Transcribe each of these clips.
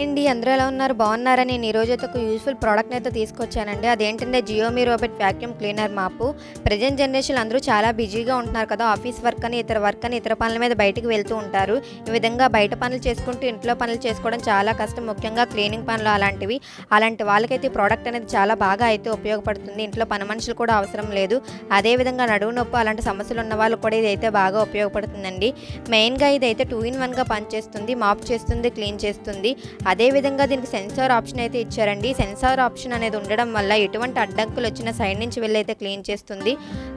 అండి అందరూ ఎలా ఉన్నారు బాగున్నారా? నేను ఈరోజు అయితే ఒక యూస్ఫుల్ ప్రోడక్ట్ని అయితే తీసుకొచ్చానండి. అదేంటంటే జియోమీ రోబోట్ వాక్యూమ్ క్లీనర్ మాపు. ప్రెజెంట్ జనరేషన్ అందరూ చాలా బిజీగా ఉంటున్నారు కదా, ఆఫీస్ వర్క్ అని ఇతర పనుల మీద బయటికి వెళ్తూ ఉంటారు. ఈ విధంగా బయట పనులు చేసుకుంటూ ఇంట్లో పనులు చేసుకోవడం చాలా కష్టం, ముఖ్యంగా క్లీనింగ్ పనులు అలాంటివి. అలాంటి వాళ్ళకైతే ఈ ప్రోడక్ట్ అనేది చాలా బాగా అయితే ఉపయోగపడుతుంది. ఇంట్లో పని మనుషులు కూడా అవసరం లేదు. అదేవిధంగా నడుము నొప్పి అలాంటి సమస్యలు ఉన్న వాళ్ళు కూడా ఇదైతే బాగా ఉపయోగపడుతుందండి. మెయిన్గా ఇదైతే 2-in-1గా పనిచేస్తుంది, మాప్ చేస్తుంది, క్లీన్ చేస్తుంది. అదేవిధంగా దీనికి సెన్సార్ ఆప్షన్ అయితే ఇచ్చారండి. సెన్సార్ ఆప్షన్ అనేది ఉండడం వల్ల ఎటువంటి అడ్డంకులు వచ్చిన సైడ్ నుంచి వెళ్ళైతే క్లీన్ చేస్తుంది.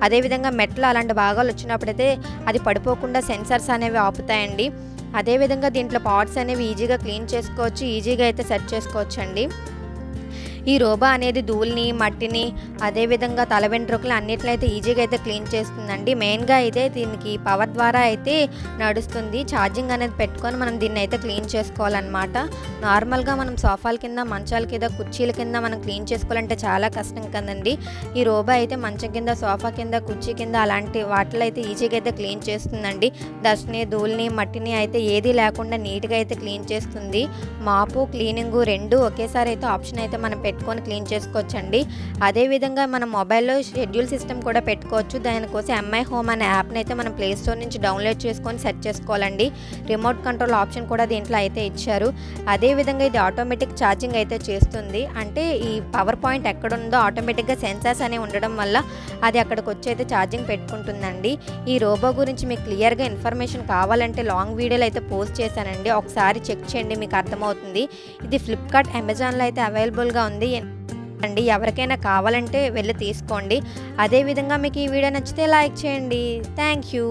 అదేవిధంగా మెట్లు అలాంటి భాగాలు వచ్చినప్పుడైతే అది పడిపోకుండా సెన్సార్స్ అనేవి ఆపుతాయండి. అదేవిధంగా దీంట్లో పార్ట్స్ అనేవి ఈజీగా క్లీన్ చేసుకోవచ్చు, ఈజీగా అయితే సెట్ చేసుకోవచ్చు అండి. ఈ రోబో అనేది ధూళిని, మట్టిని, అదేవిధంగా తల వెంట్రుకలు అన్నిట్లో అయితే ఈజీగా అయితే క్లీన్ చేస్తుందండి. మెయిన్గా అయితే దీనికి పవర్ ద్వారా అయితే నడుస్తుంది. ఛార్జింగ్ అనేది పెట్టుకొని మనం దీన్ని అయితే క్లీన్ చేసుకోవాలన్నమాట. నార్మల్గా మనం సోఫాల కింద, మంచాల కింద, కుర్చీల కింద మనం క్లీన్ చేసుకోవాలంటే చాలా కష్టం కదండి. ఈ రోబో అయితే మంచం కింద, సోఫా కింద, కుర్చీ కింద అలాంటి వాటిలో అయితే ఈజీగా అయితే క్లీన్ చేస్తుందండి. డస్ట్ని, ధూళిని, మట్టిని అయితే ఏది లేకుండా నీట్గా అయితే క్లీన్ చేస్తుంది. మాపు, క్లీనింగు రెండు ఒకేసారి అయితే ఆప్షన్ అయితే మనం పెట్టుకొని క్లీన్ చేసుకోవచ్చండి. అదేవిధంగా మనం మొబైల్లో షెడ్యూల్ సిస్టమ్ కూడా పెట్టుకోవచ్చు. దానికోసం ఎంఐ హోమ్ అనే యాప్ని అయితే మనం ప్లే స్టోర్ నుంచి డౌన్లోడ్ చేసుకొని సెట్ చేసుకోవాలండి. రిమోట్ కంట్రోల్ ఆప్షన్ కూడా దీంట్లో అయితే ఇచ్చారు. అదేవిధంగా ఇది ఆటోమేటిక్ ఛార్జింగ్ అయితే చేస్తుంది. అంటే ఈ పవర్ పాయింట్ ఎక్కడుందో ఆటోమేటిక్గా సెన్సార్స్ అనేవి ఉండడం వల్ల అది అక్కడికి వచ్చి అయితే ఛార్జింగ్ పెట్టుకుంటుందండి. ఈ రోబో గురించి మీకు క్లియర్గా ఇన్ఫర్మేషన్ కావాలంటే లాంగ్ వీడియోలు అయితే పోస్ట్ చేశానండి, ఒకసారి చెక్ చేయండి, మీకు అర్థమవుతుంది. ఇది ఫ్లిప్కార్ట్, అమెజాన్లో అయితే అవైలబుల్గా ఉంది అండి. ఎవరికైనా కావాలంటే వెళ్ళి తీసుకోండి. అదేవిధంగా మీకు ఈ వీడియో నచ్చితే లైక్ చేయండి. Thank you.